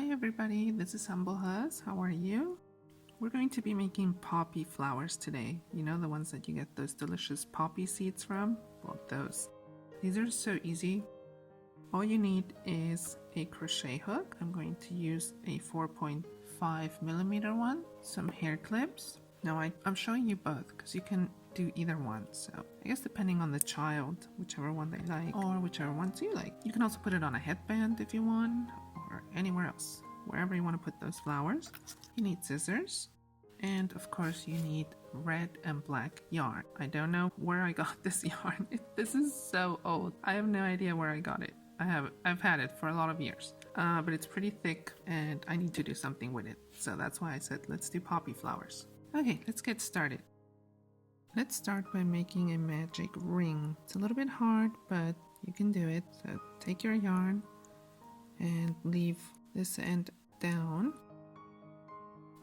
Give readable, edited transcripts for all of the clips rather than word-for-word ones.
Hi everybody, this is Humble Huz. How are you? We're going to be making poppy flowers today. You know, the ones that you get those delicious poppy seeds from? Well, those. These are so easy. All you need is a crochet hook. I'm going to use a 4.5mm one, some hair clips. Now I'm showing you both because you can do either one. So I guess depending on the child, whichever one they like or whichever ones you like. You can also put it on a headband if you want, or anywhere else, wherever you want to put those flowers. You need scissors, and of course you need red and black yarn. I don't know where I got this yarn. This is so old. I have no idea where I got it. I've had it for a lot of years, but it's pretty thick and I need to do something with it. So that's why I said let's do poppy flowers. Okay, let's get started. Let's start by making a magic ring. It's a little bit hard, but you can do it. So take your yarn and leave this end down.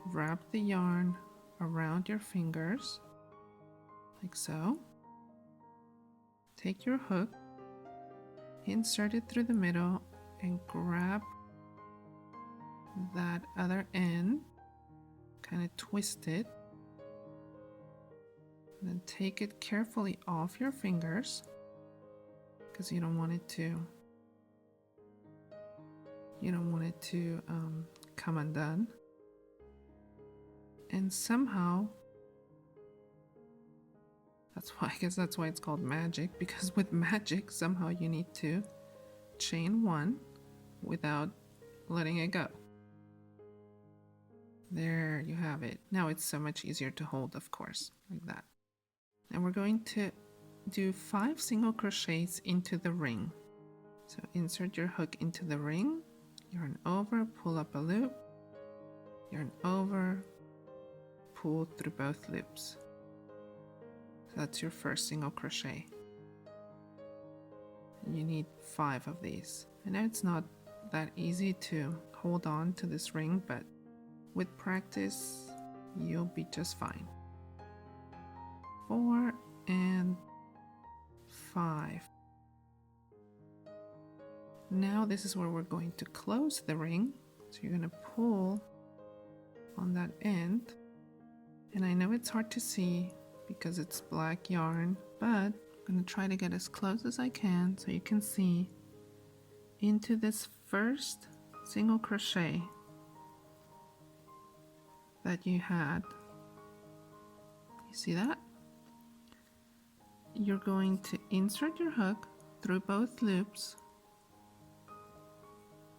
Wrap the yarn around your fingers, like so. Take your hook, insert it through the middle, and grab that other end, kind of twist it, and then take it carefully off your fingers because you don't want it to come undone. And somehow, I guess that's why it's called magic, because with magic somehow you need to chain one without letting it go. There you have it. Now it's so much easier to hold, of course, like that. And we're going to do 5 single crochets into the ring. So insert your hook into the ring, yarn over, pull up a loop, yarn over, pull through both loops. So that's your first single crochet. And you need 5 of these. I know it's not that easy to hold on to this ring, but with practice, you'll be just fine. 4 and 5. Now this is where we're going to close the ring. So you're going to pull on that end. And I know it's hard to see because it's black yarn, but I'm going to try to get as close as I can so you can see into this first single crochet that you had. You see that? You're going to insert your hook through both loops.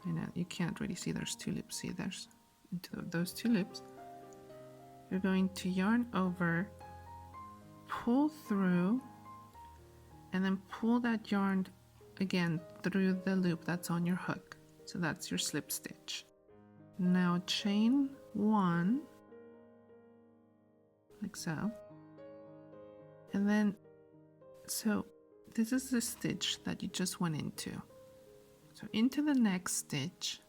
I know you can't really see, there's 2 loops. See, there's into those 2 loops. You're going to yarn over, pull through, and then pull that yarn again through the loop that's on your hook. So that's your slip stitch. Now chain 1, like so. And then, so this is the stitch that you just went into. So into the next stitch,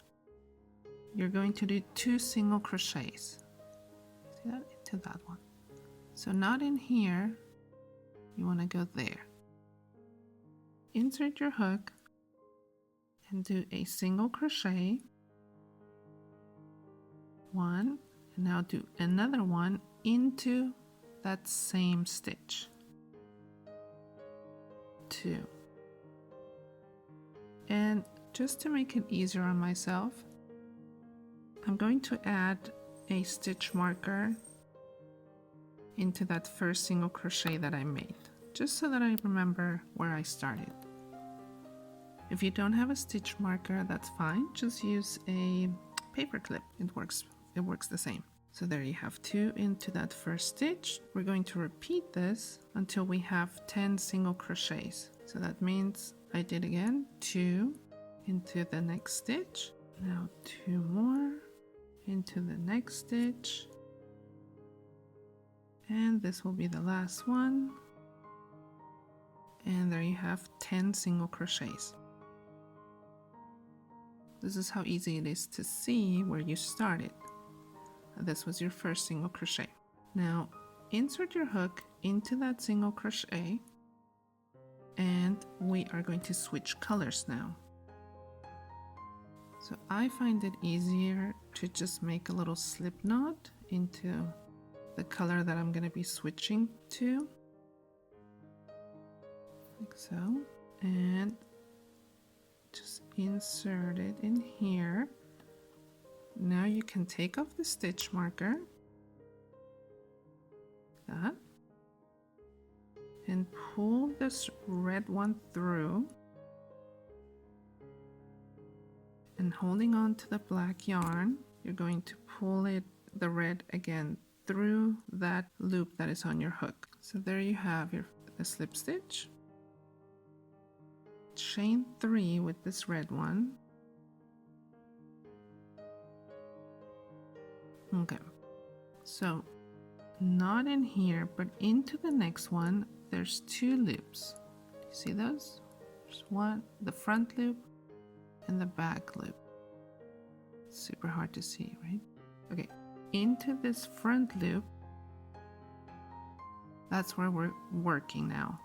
you're going to do 2 single crochets. See that? Into that one. So not in here, you want to go there. Insert your hook and do a single crochet. 1, and now do another one into that same stitch. 2. And just to make it easier on myself, I'm going to add a stitch marker into that first single crochet that I made, just so that I remember where I started. If you don't have a stitch marker, that's fine. Just use a paper clip. It works the same. So there you have 2 into that first stitch. We're going to repeat this until we have 10 single crochets. So that means I did again 2 into the next stitch. Now 2 more into the next stitch. And this will be the last one. And there you have 10 single crochets. This is how easy it is to see where you started. This was your first single crochet. Now insert your hook into that single crochet, and we are going to switch colors now. So I find it easier to just make a little slip knot into the color that I'm going to be switching to, like so, and just insert it in here. Now you can take off the stitch marker, like that, and pull this red one through, and holding on to the black yarn, you're going to pull it, the red again, through that loop that is on your hook. So there you have the slip stitch. Chain 3 with this red one. Okay, so not in here, but into the next one, there's 2 loops. You see those? There's one, the front loop and the back loop. Super hard to see, right? Okay, into this front loop, that's where we're working now.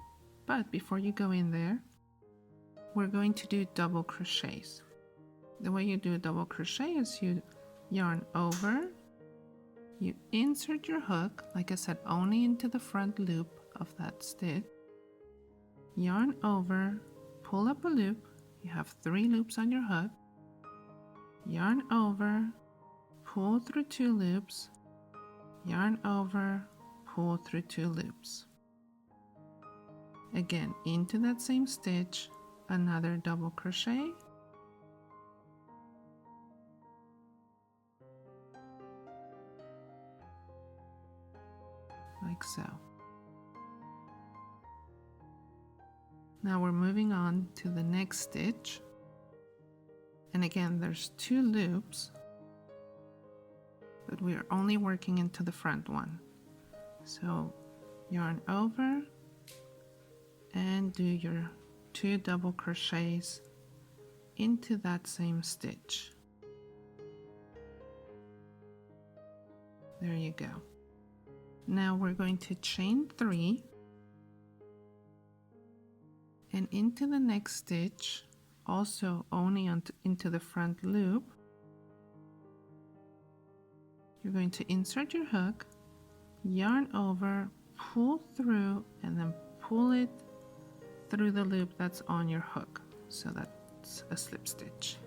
But before you go in there, we're going to do double crochets. The way you do a double crochet is you yarn over, you insert your hook, like I said, only into the front loop of that stitch, yarn over, pull up a loop, you have 3 loops on your hook, yarn over, pull through 2 loops, yarn over, pull through 2 loops. Again, into that same stitch, another double crochet, like so. Now we're moving on to the next stitch, and again there's 2 loops, but we are only working into the front one. So yarn over and do your 2 double crochets into that same stitch. There you go. Now we're going to chain 3 and into the next stitch, also only into the front loop, you're going to insert your hook, yarn over, pull through, and then pull it through the loop that's on your hook. So that's a slip stitch.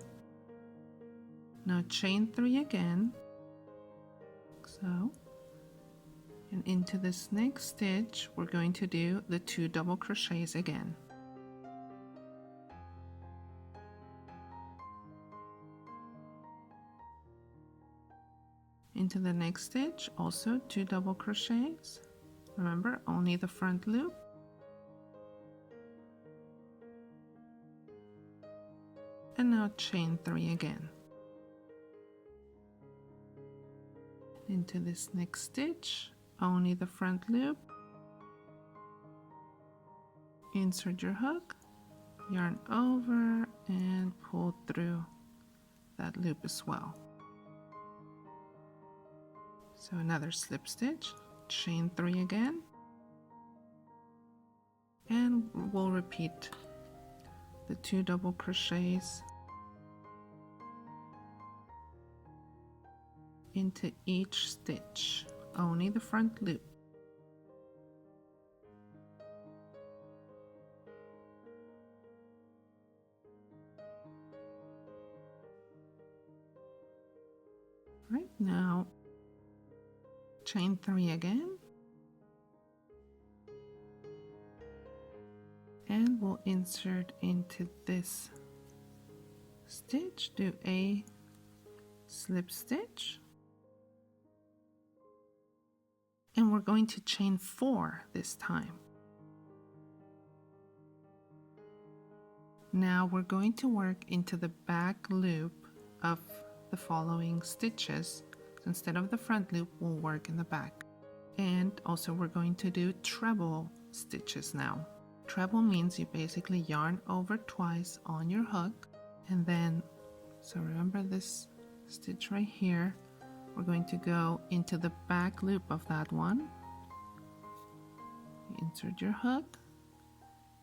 Now chain 3 again, so, and into this next stitch we're going to do the 2 double crochets again. Into the next stitch, also 2 double crochets. Remember, only the front loop. And now chain 3 again. Into this next stitch, only the front loop. Insert your hook, yarn over, and pull through that loop as well. So another slip stitch, chain 3 again, and we'll repeat the 2 double crochets into each stitch, only the front loop. Right now, chain 3 again, and we'll insert into this stitch, do a slip stitch, and we're going to chain 4 this time. Now we're going to work into the back loop of the following stitches. Instead of the front loop, we'll work in the back. And also we're going to do treble stitches now. Treble means you basically yarn over twice on your hook, and then, so remember this stitch right here, we're going to go into the back loop of that one. You insert your hook,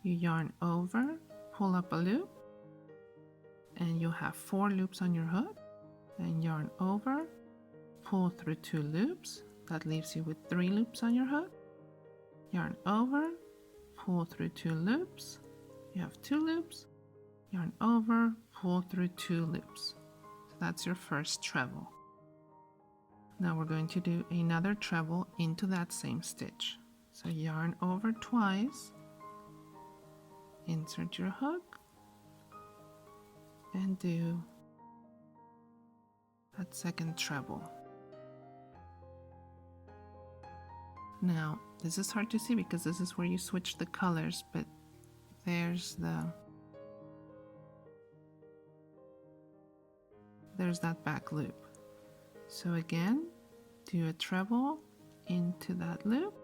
you yarn over, pull up a loop, and you have 4 loops on your hook. Then yarn over, pull through 2 loops. That leaves you with 3 loops on your hook. Yarn over, pull through 2 loops. You have 2 loops. Yarn over, pull through 2 loops. So that's your first treble. Now we're going to do another treble into that same stitch. So yarn over twice, insert your hook, and do that second treble. Now, this is hard to see because this is where you switch the colors, but there's that back loop. So again, do a treble into that loop.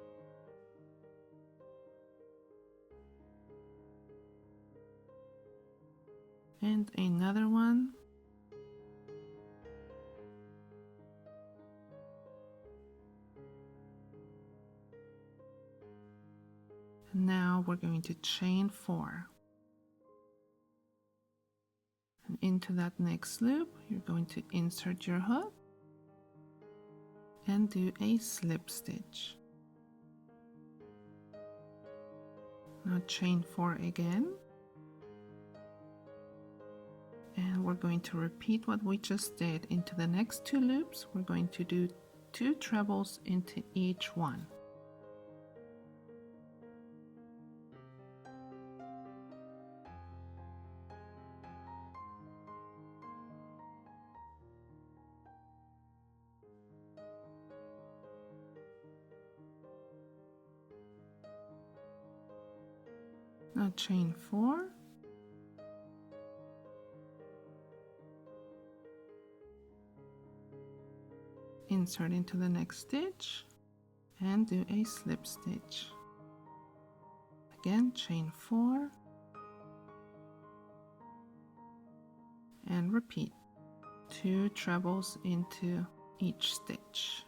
And another one. Now we're going to chain 4. And into that next loop, you're going to insert your hook and do a slip stitch. Now chain 4 again. And we're going to repeat what we just did into the next 2 loops. We're going to do 2 trebles into each one. Now chain 4. Insert into the next stitch and do a slip stitch. Again, chain 4 and repeat. 2 trebles into each stitch.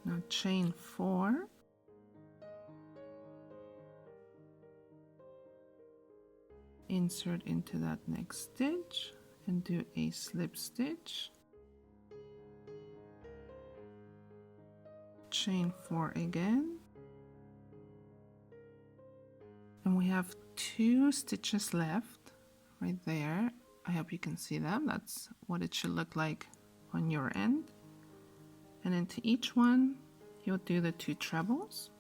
Now chain 4, insert into that next stitch and do a slip stitch, chain 4 again, and we have 2 stitches left right there. I hope you can see them. That's what it should look like on your end. And into each one, you'll do the 2 trebles.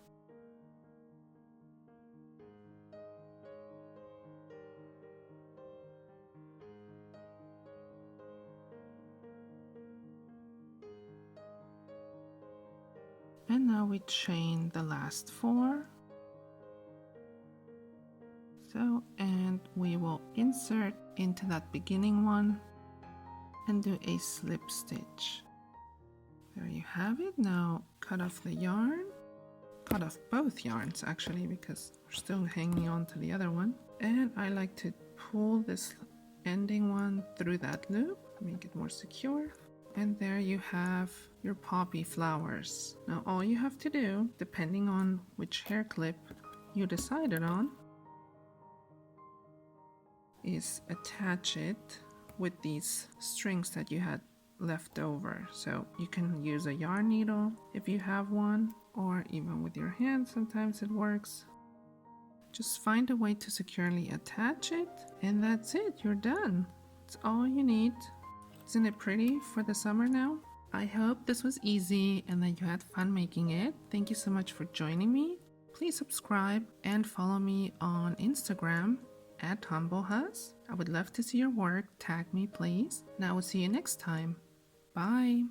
And now we chain the last 4. So, and we will insert into that beginning one and do a slip stitch. There you have it. Now cut off the yarn, cut off both yarns actually, because we're still hanging on to the other one. And I like to pull this ending one through that loop, make it more secure. And there you have your poppy flowers. Now all you have to do, depending on which hair clip you decided on, is attach it with these strings that you had left over. So you can use a yarn needle if you have one, or even with your hand, sometimes it works. Just find a way to securely attach it, and that's it, you're done. It's all you need. Isn't it pretty for the summer now? I hope this was easy and that you had fun making it. Thank you so much for joining me. Please subscribe and follow me on Instagram at @HumbleHus. I would love to see your work. Tag me, please. And I will see you next time. Bye.